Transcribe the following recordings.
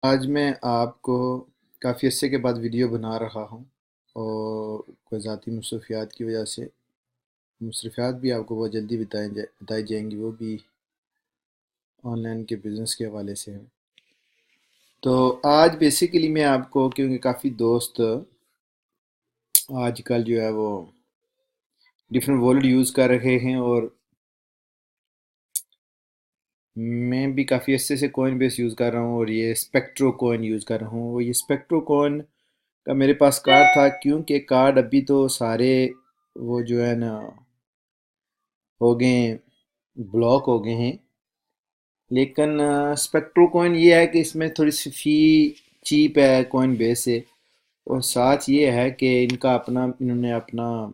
आज मैं आपको काफ़ी अरसे के बाद वीडियो बना रहा हूँ और कोई ज़ाती मसरूफियात की वजह से मसरूफियात भी आपको बहुत जल्दी बताई जाएंगी, वो भी ऑनलाइन के बिज़नेस के हवाले से है। तो आज बेसिकली मैं आपको, क्योंकि काफ़ी दोस्त आजकल जो है वो डिफरेंट वर्ड यूज़ कर रहे हैं और मैं भी काफ़ी अरसे से कोइन बेस यूज़ कर रहा हूँ और ये स्पेक्ट्रो कोइन यूज़ कर रहा हूँ। और ये स्पेक्ट्रो कोइन का मेरे पास कार्ड था, क्योंकि कार्ड अभी तो सारे वो जो है ना हो गए हैं, ब्लॉक हो गए हैं। लेकिन स्पेक्ट्रो कॉइन ये है कि इसमें थोड़ी सी फ़ी चीप है कॉइन बेस से। और साथ ये है कि इन्होंने अपना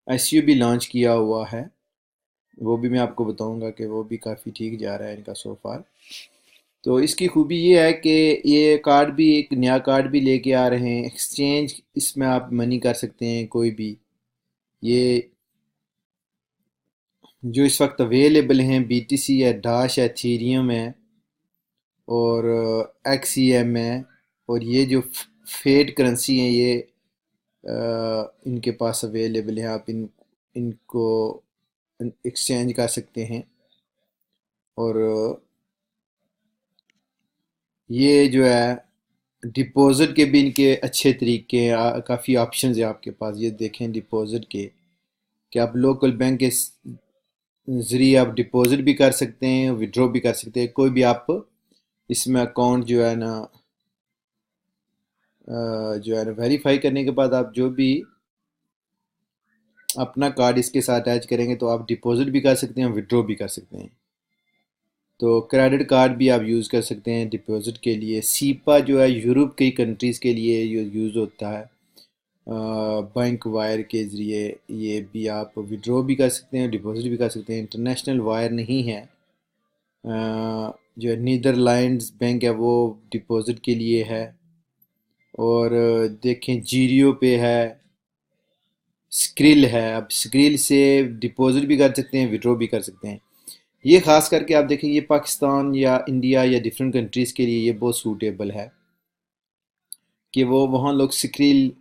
एसयू भी लॉन्च किया हुआ है। वो भी मैं आपको बताऊंगा कि वो भी काफ़ी ठीक जा रहा है इनका सो फार। तो इसकी खूबी ये है कि ये कार्ड भी, एक नया कार्ड भी लेके आ रहे हैं। एक्सचेंज इसमें आप मनी कर सकते हैं कोई भी। ये जो इस वक्त अवेलेबल हैं बीटीसी है, डाश है, एथीरियम है और एक्सईएम है। और ये जो फेड करेंसी हैं ये इनके पास अवेलेबल है। आप इनको एक्सचेंज कर सकते हैं। और ये जो है डिपॉजिट के भी इनके अच्छे तरीके हैं, काफ़ी ऑप्शंस है आपके पास। ये देखें डिपॉजिट के, कि आप लोकल बैंक के ज़रिए आप डिपॉजिट भी कर सकते हैं, विड्रॉ भी कर सकते हैं। कोई भी आप इसमें अकाउंट जो है ना वेरीफाई करने के बाद आप जो भी अपना कार्ड इसके साथ अटैच करेंगे तो आप डिपॉजिट भी कर सकते हैं, विड्रॉ भी कर सकते हैं। तो क्रेडिट कार्ड भी आप यूज़ कर सकते हैं डिपॉजिट के लिए। सीपा जो है यूरोप की कंट्रीज़ के लिए यूज़ होता है। बैंक वायर के ज़रिए ये भी आप विड्रॉ भी कर सकते हैं, डिपॉजिट भी कर सकते हैं। इंटरनेशनल वायर नहीं है। जो नीदरलैंड्स बैंक है वो डिपॉजिट के लिए है। और देखें जीरियो पे है, स्क्रिल है। अब स्क्रिल से डिपॉजिट भी कर सकते हैं, विड्रॉ भी कर सकते हैं। ये खास करके आप देखें, ये पाकिस्तान या इंडिया या डिफरेंट कंट्रीज़ के लिए ये बहुत सूटेबल है कि वो वहाँ लोग skill,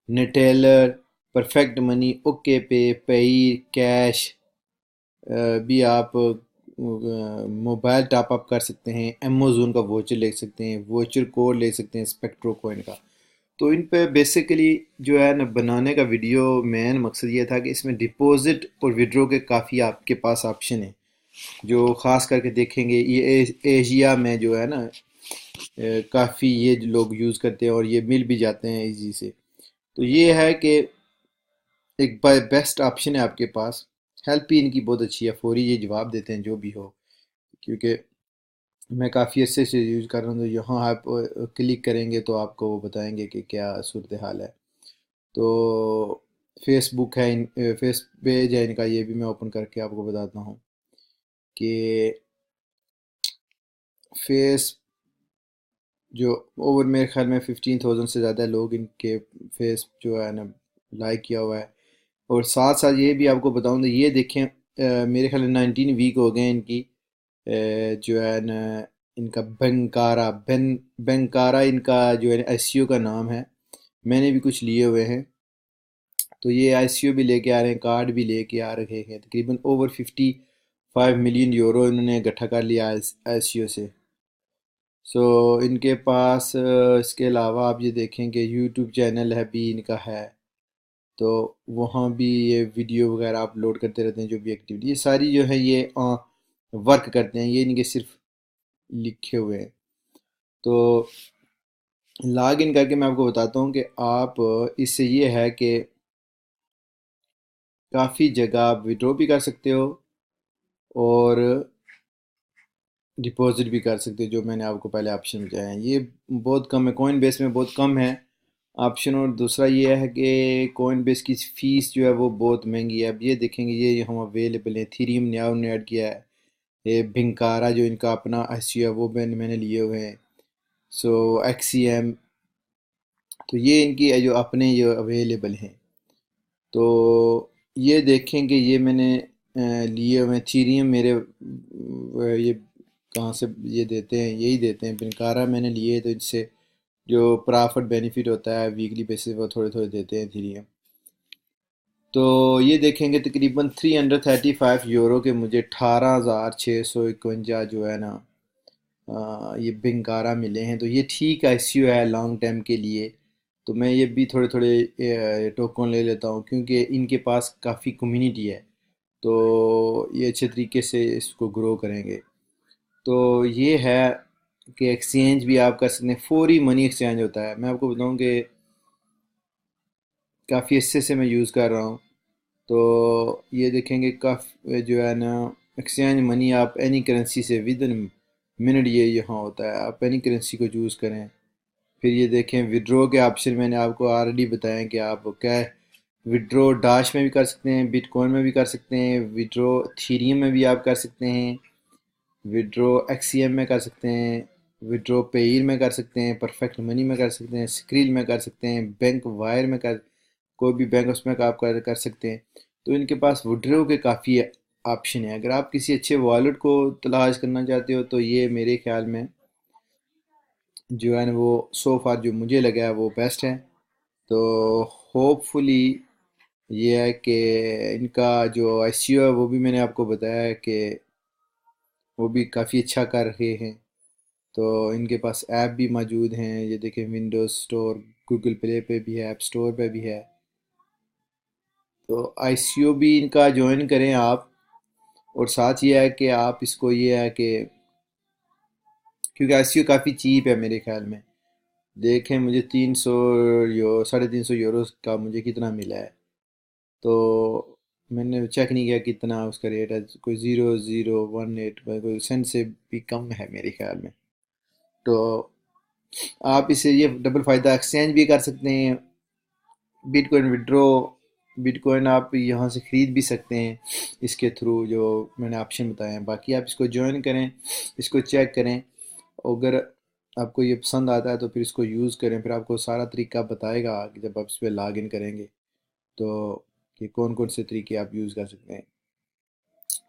Neteller, perfect money, okay पे, पेई, कैश भी आप मोबाइल टॉप अप कर सकते हैं। अमेजोन का वोचर ले सकते हैं, वोचर कोड ले सकते हैं स्पेक्ट्रो कॉइन का। तो इन पे बेसिकली जो है ना बनाने का वीडियो मेन मकसद ये था कि इसमें डिपॉजिट और विड्रॉ के काफ़ी आपके पास ऑप्शन है। जो ख़ास करके देखेंगे ये एशिया में जो है ना काफ़ी ये लोग यूज़ करते हैं और ये मिल भी जाते हैं इजी से। तो ये है कि एक बेस्ट ऑप्शन है आपके पास। हेल्प भी इनकी बहुत अच्छी है, फौरी ये जवाब देते हैं जो भी हो। क्योंकि मैं काफ़ी अच्छे से यूज़ कर रहा हूँ, तो यहाँ आप क्लिक करेंगे तो आपको वो बताएंगे कि क्या सूरत हाल है। तो फेसबुक है, फेस पेज है इनका, ये भी मैं ओपन करके आपको बताता हूँ कि फेस जो ओवर मेरे ख्याल में 15,000 से ज़्यादा लोग इनके फेस जो है ना लाइक किया हुआ है। और साथ साथ ये भी आपको बताऊँ तो ये देखें, मेरे ख्याल में 19 वीक हो गए इनकी। जो है ना इनका बैंकारा इनका जो है एसईओ का नाम है। मैंने भी कुछ लिए हुए हैं। तो ये एसईओ भी लेके आ रहे हैं, कार्ड भी लेके आ रहे हैं। तकरीबन ओवर 55 मिलियन यूरो इन्होंने इकट्ठा कर लिया एसईओ से। सो इनके पास इसके अलावा आप ये देखें कि यूट्यूब चैनल है भी इनका है। तो वहाँ भी ये वीडियो वगैरह अपलोड करते रहते हैं, जो भी एक्टिविटी ये सारी जो है ये वर्क करते हैं। ये इनके सिर्फ लिखे हुए हैं। तो लॉग इन करके मैं आपको बताता हूँ कि आप इससे ये है कि काफ़ी जगह आप विड्रॉ भी कर सकते हो और डिपॉजिट भी कर सकते हो, जो मैंने आपको पहले ऑप्शन बताए हैं। ये बहुत कम है, कॉइन बेस में बहुत कम है ऑप्शन। और दूसरा ये है कि कॉइन बेस की फ़ीस जो है वो बहुत महंगी है। अब ये देखेंगे ये हम अवेलेबल है। थीरियम नया उन्होंने ऐड किया है। ये भिंकारा जो इनका अपना एस है वो मैंने लिए हुए हैं। सो एक्सीएम, तो ये इनकी जो अपने जो अवेलेबल हैं। तो ये देखें कि ये मैंने लिए हुए थीरियम मेरे ये कहाँ से ये देते हैं, यही देते हैं। बिनकारा मैंने लिए तो इनसे जो प्रॉफिट बेनिफिट होता है वीकली बेसिस वो थोड़े थोड़े देते हैं इथेरियम। तो ये देखेंगे तकरीबन 335 यूरो के मुझे 18,651 जो है ना ये बिंगारा मिले हैं। तो ये ठीक आईसीयू है लॉन्ग टाइम के लिए। तो मैं ये भी थोड़े थोड़े टोकन ले लेता हूँ क्योंकि इनके पास काफ़ी कम्युनिटी है। तो ये अच्छे तरीके से इसको ग्रो करेंगे। तो ये है कि एक्सचेंज भी आप कर सकते हैं, फौरी मनी एक्सचेंज होता है। मैं आपको बताऊँ कि काफ़ी अच्छे से मैं यूज़ कर रहा हूँ। तो ये देखेंगे काफ़ी जो है ना एक्सचेंज मनी आप एनी करेंसी से विद इन मिनट ये यहाँ होता है, आप एनी करेंसी को यूज़ करें। फिर ये देखें विड्रॉ के ऑप्शन मैंने आपको ऑलरेडी बताया कि आप क्या विड्रॉ डैश में भी कर सकते हैं, बिटकॉइन में भी कर सकते हैं, विड्रॉ थीरियम में भी आप कर सकते हैं, विड्रॉ एक्सीएम में कर सकते हैं, विड्रॉ पेयर में कर सकते हैं, परफेक्ट मनी में कर सकते हैं, स्क्रिल में कर सकते हैं, बैंक वायर में कर कोई भी बैंक उसमें का आप कर सकते हैं। तो इनके पास विड्रॉ के काफ़ी ऑप्शन है। अगर आप किसी अच्छे वॉलेट को तलाश करना चाहते हो तो ये मेरे ख्याल में जो है ना वो सो फार जो मुझे लगा है वो बेस्ट है। तो होपफुली ये है कि इनका जो आईसीयू है वो भी मैंने आपको बताया है कि वो भी काफ़ी अच्छा कर रहे हैं। तो इनके पास ऐप भी मौजूद हैं, ये देखें विंडोज़ स्टोर, गूगल प्ले पे भी है, ऐप स्टोर पे भी है। तो आईसीयू भी इनका ज्वाइन करें आप। और साथ ये है कि आप इसको ये है कि क्योंकि आईसीयू काफ़ी चीप है मेरे ख्याल में। देखें मुझे 300 350 यूरो का मुझे कितना मिला है। तो मैंने चेक नहीं किया कितना उसका रेट है, कोई 0.018 कोई सेंट से भी कम है मेरे ख्याल में। तो आप इसे ये डबल फ़ायदा एक्सचेंज भी कर सकते हैं, बिटकॉइन विड्रॉ, बिटकॉइन आप यहाँ से ख़रीद भी सकते हैं इसके थ्रू जो मैंने ऑप्शन बताए हैं। बाकी आप इसको ज्वाइन करें, इसको चेक करें। अगर आपको ये पसंद आता है तो फिर इसको यूज़ करें, फिर आपको सारा तरीका बताएगा कि जब आप इस पर लॉग इन करेंगे तो कि कौन कौन से तरीके आप यूज़ कर सकते हैं।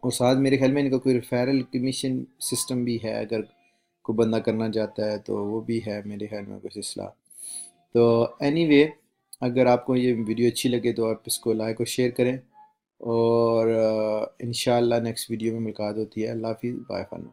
और साथ मेरे ख्याल में इनका कोई रेफरल कमीशन सिस्टम भी है, अगर कोई बंदा करना चाहता है तो वो भी है मेरे ख्याल में कोई सिलसिला। तो एनीवे अगर आपको ये वीडियो अच्छी लगे तो आप इसको लाइक और शेयर करें। और इंशाल्लाह नेक्स्ट वीडियो में मुलाकात होती है। अल्लाह हाफिज़, बाय फॉर नाउ।